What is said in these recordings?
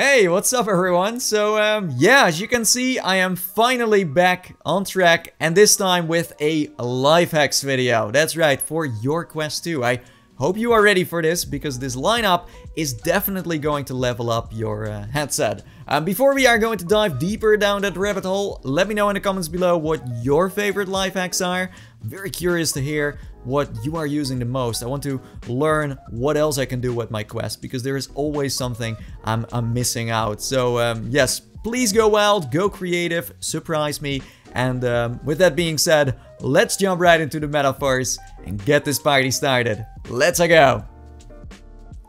Hey, what's up everyone? So, yeah, as you can see, I am finally back on track, and this time with a life hacks video. That's right, for your Quest 2. I hope you are ready for this, because this lineup is definitely going to level up your headset. Before we are going to dive deeper down that rabbit hole, let me know in the comments below what your favorite life hacks are. I'm very curious to hear what you are using the most. I want to learn what else I can do with my Quest, because there is always something I'm missing out. So yes, please go wild, go creative, surprise me. And with that being said, let's jump right into the metaverse and get this party started. Let's go!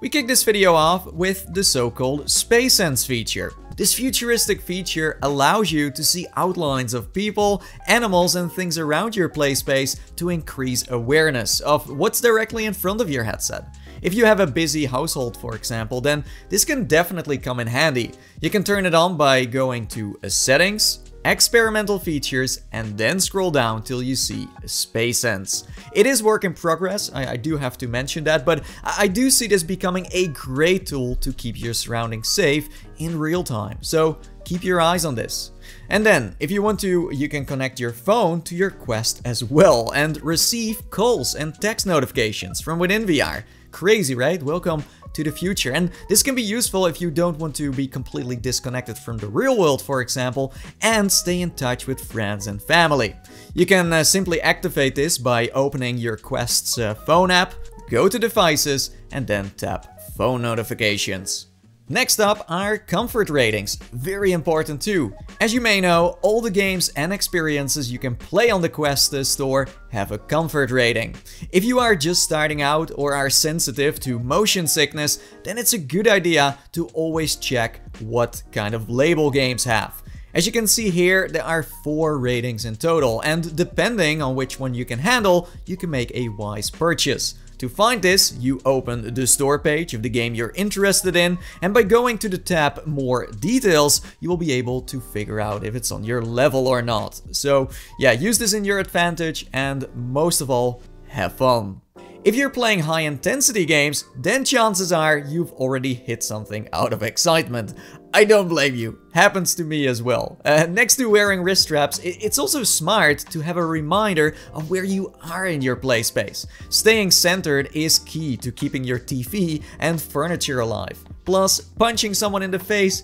We kick this video off with the so-called Space Sense feature. This futuristic feature allows you to see outlines of people, animals and things around your play space to increase awareness of what's directly in front of your headset. If you have a busy household, for example, then this can definitely come in handy. You can turn it on by going to Settings, Experimental Features, and then scroll down till you see Space Sense. It is work in progress, I do have to mention that, but I do see this becoming a great tool to keep your surroundings safe in real time, so keep your eyes on this. And then, if you want to, you can connect your phone to your Quest as well and receive calls and text notifications from within VR. Crazy, right? Welcome to the future. And this can be useful if you don't want to be completely disconnected from the real world, for example, and stay in touch with friends and family. You can simply activate this by opening your Quest's phone app, go to Devices, and then tap Phone Notifications. Next up are comfort ratings, very important too. As you may know, all the games and experiences you can play on the Quest store have a comfort rating. If you are just starting out or are sensitive to motion sickness, then it's a good idea to always check what kind of label games have. As you can see here, there are 4 ratings in total, and depending on which one you can handle, you can make a wise purchase. To find this, you open the store page of the game you're interested in, and by going to the tab More Details, you will be able to figure out if it's on your level or not. So yeah, use this in your advantage, and most of all, have fun. If you're playing high-intensity games, then chances are you've already hit something out of excitement. I don't blame you, happens to me as well. Next to wearing wrist straps, it's also smart to have a reminder of where you are in your play space. Staying centered is key to keeping your TV and furniture alive. Plus, punching someone in the face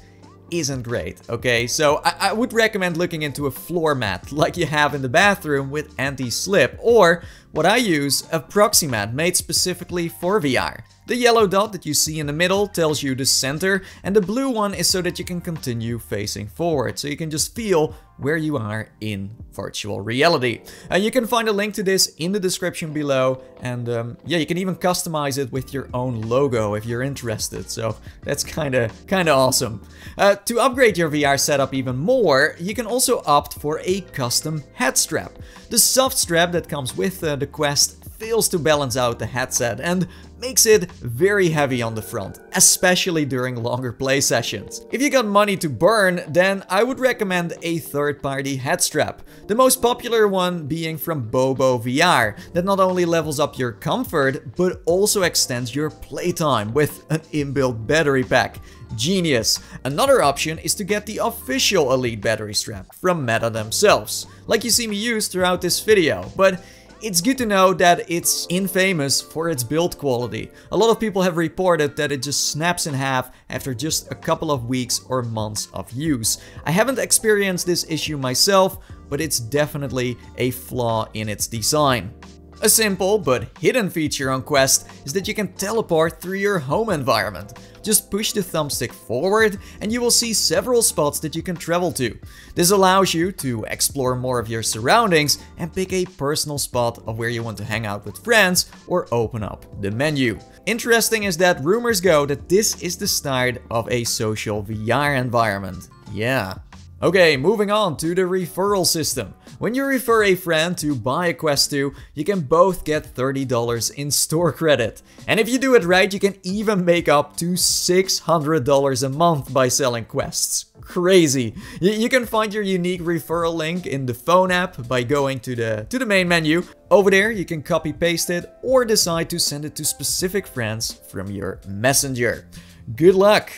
isn't great, okay? So I would recommend looking into a floor mat like you have in the bathroom with anti-slip, or what I use, a proxy mat made specifically for VR. The yellow dot that you see in the middle tells you the center, and the blue one is so that you can continue facing forward, so you can just feel where you are in virtual reality. You can find a link to this in the description below, and yeah, you can even customize it with your own logo if you're interested, so that's kinda awesome. To upgrade your VR setup even more, you can also opt for a custom head strap. The soft strap that comes with the Quest fails to balance out the headset and makes it very heavy on the front, especially during longer play sessions. If you got money to burn, then I would recommend a third-party head strap. The most popular one being from Bobo VR, that not only levels up your comfort, but also extends your playtime with an inbuilt battery pack. Genius! Another option is to get the official Elite battery strap from Meta themselves, like you see me use throughout this video, but it's good to know that it's infamous for its build quality. A lot of people have reported that it just snaps in half after just a couple of weeks or months of use. I haven't experienced this issue myself, but it's definitely a flaw in its design. A simple but hidden feature on Quest is that you can teleport through your home environment. Just push the thumbstick forward and you will see several spots that you can travel to. This allows you to explore more of your surroundings and pick a personal spot of where you want to hang out with friends or open up the menu. Interesting is that rumors go that this is the start of a social VR environment. Yeah. Okay, moving on to the referral system. When you refer a friend to buy a Quest 2, you can both get $30 in store credit. And if you do it right, you can even make up to $600 a month by selling quests. Crazy. You can find your unique referral link in the phone app by going to the main menu. Over there, you can copy paste it or decide to send it to specific friends from your messenger. Good luck!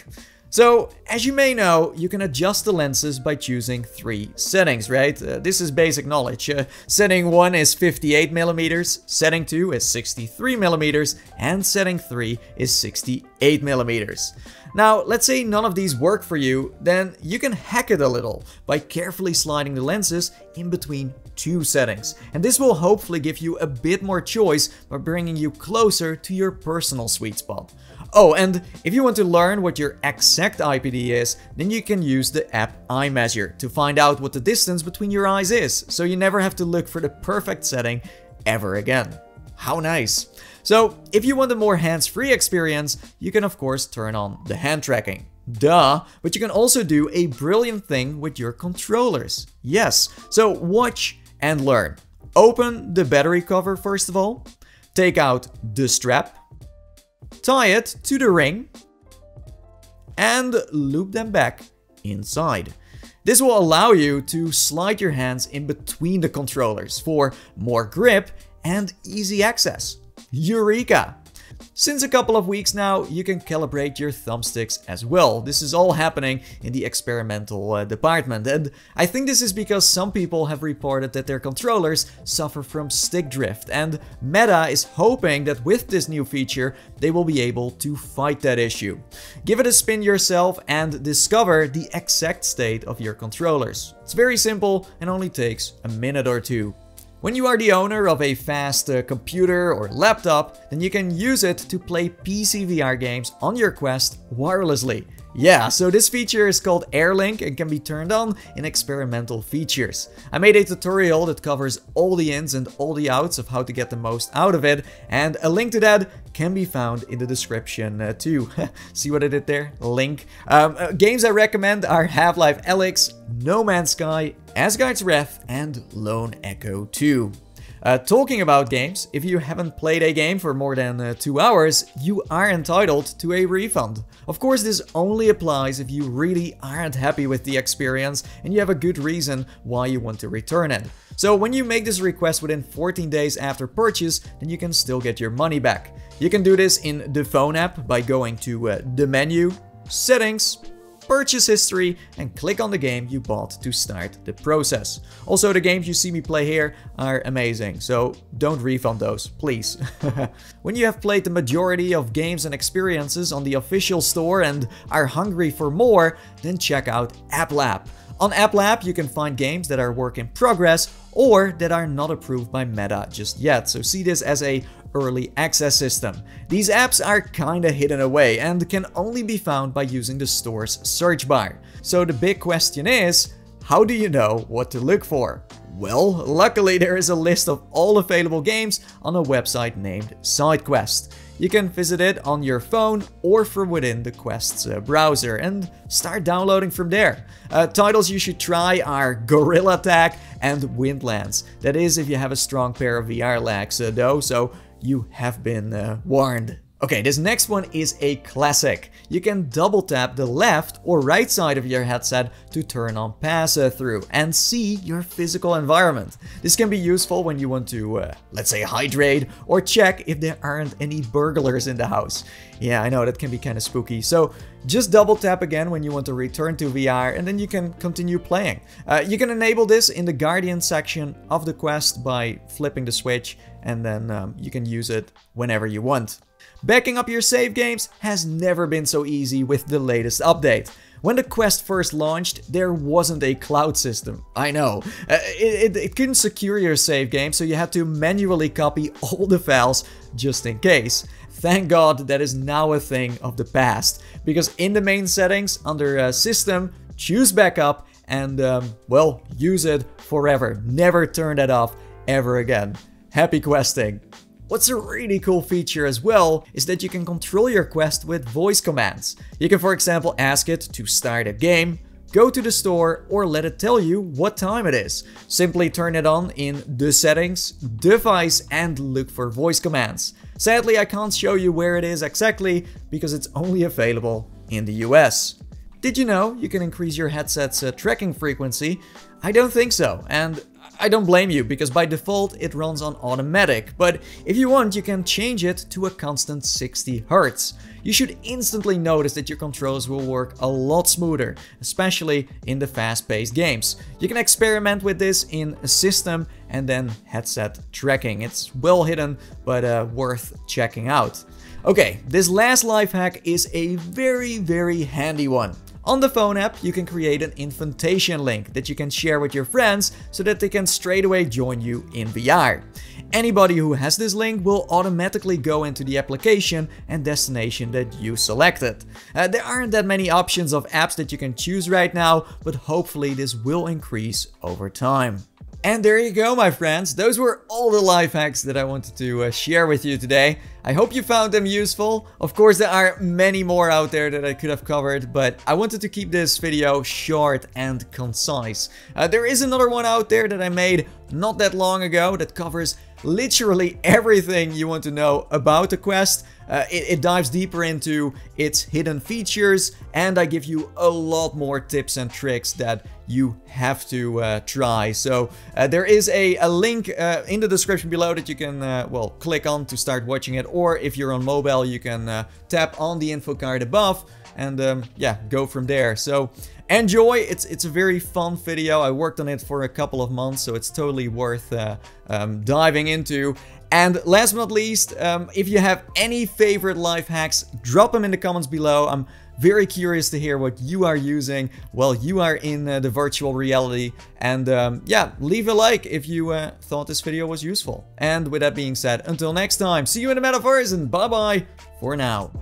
So, as you may know, you can adjust the lenses by choosing 3 settings, right? This is basic knowledge. Setting 1 is 58mm, setting 2 is 63mm, and setting 3 is 68mm. Now, let's say none of these work for you, then you can hack it a little by carefully sliding the lenses in between 2 settings. And this will hopefully give you a bit more choice by bringing you closer to your personal sweet spot. Oh, and if you want to learn what your exact IPD is, then you can use the app iMeasure to find out what the distance between your eyes is, so you never have to look for the perfect setting ever again. How nice! So, if you want a more hands-free experience, you can of course turn on the hand tracking. Duh, but you can also do a brilliant thing with your controllers. Yes, so watch and learn. Open the battery cover first of all, take out the strap, tie it to the ring, and loop them back inside. This will allow you to slide your hands in between the controllers for more grip and easy access. Eureka! Since a couple of weeks now, you can calibrate your thumbsticks as well. This is all happening in the experimental department, and I think this is because some people have reported that their controllers suffer from stick drift, and Meta is hoping that with this new feature, they will be able to fight that issue. Give it a spin yourself and discover the exact state of your controllers. It's very simple and only takes a minute or 2. When you are the owner of a fast computer or laptop, then you can use it to play PC VR games on your Quest wirelessly. Yeah, so this feature is called AirLink and can be turned on in experimental features. I made a tutorial that covers all the ins and all the outs of how to get the most out of it, and a link to that can be found in the description too. See what I did there? Link. Games I recommend are Half-Life Alyx, No Man's Sky, Asgard's Wrath, and Lone Echo 2. Talking about games, if you haven't played a game for more than 2 hours, you are entitled to a refund. Of course, this only applies if you really aren't happy with the experience and you have a good reason why you want to return it. So when you make this request within 14 days after purchase, then you can still get your money back. You can do this in the phone app by going to the menu, Settings, Purchase History, and click on the game you bought to start the process. Also, the games you see me play here are amazing, so don't refund those, please. When you have played the majority of games and experiences on the official store and are hungry for more, then check out App Lab. On App Lab, you can find games that are work in progress or that are not approved by Meta just yet, so see this as a early access system. These apps are kinda hidden away and can only be found by using the store's search bar. So the big question is, how do you know what to look for? Well, luckily there is a list of all available games on a website named SideQuest. You can visit it on your phone or from within the Quest's browser and start downloading from there. Titles you should try are Gorilla Tag and Windlands. That is if you have a strong pair of VR legs though, so you have been warned. Okay, this next one is a classic. You can double tap the left or right side of your headset to turn on Passthrough and see your physical environment. This can be useful when you want to, let's say, hydrate or check if there aren't any burglars in the house. Yeah, I know that can be kind of spooky. So just double tap again when you want to return to VR and then you can continue playing. You can enable this in the Guardian section of the Quest by flipping the switch, and then you can use it whenever you want. Backing up your save games has never been so easy with the latest update. When the Quest first launched, there wasn't a cloud system. I know. It couldn't secure your save game, so you had to manually copy all the files just in case. Thank God that is now a thing of the past, because in the main settings under System, choose Backup and, well, use it forever. Never turn that off ever again. Happy questing! What's a really cool feature as well is that you can control your Quest with voice commands. You can, for example, ask it to start a game, go to the store, or let it tell you what time it is. Simply turn it on in the settings, device, and look for voice commands. Sadly, I can't show you where it is exactly because it's only available in the US. Did you know you can increase your headset's tracking frequency? I don't think so, and I don't blame you, because by default it runs on automatic, but if you want you can change it to a constant 60 Hz. You should instantly notice that your controls will work a lot smoother, especially in the fast-paced games. You can experiment with this in a system and then headset tracking. It's well hidden, but worth checking out. Okay, this last life hack is a very handy one. On the phone app, you can create an invitation link that you can share with your friends so that they can straight away join you in VR. Anybody who has this link will automatically go into the application and destination that you selected. There aren't that many options of apps that you can choose right now, but hopefully this will increase over time. And there you go, my friends. Those were all the life hacks that I wanted to share with you today. I hope you found them useful. Of course, there are many more out there that I could have covered, but I wanted to keep this video short and concise. There is another one out there that I made not that long ago that covers literally everything you want to know about the Quest. It dives deeper into its hidden features, and I give you a lot more tips and tricks that you have to try. So there is a link in the description below that you can well, click on to start watching it, or if you're on mobile you can tap on the info card above and yeah, go from there. So enjoy. It's a very fun video. I worked on it for a couple of months, so it's totally worth diving into. And last but not least, if you have any favorite life hacks, drop them in the comments below. I'm very curious to hear what you are using while you are in the virtual reality. And yeah, leave a like if you thought this video was useful. And with that being said, until next time, see you in the metaverse and bye bye for now.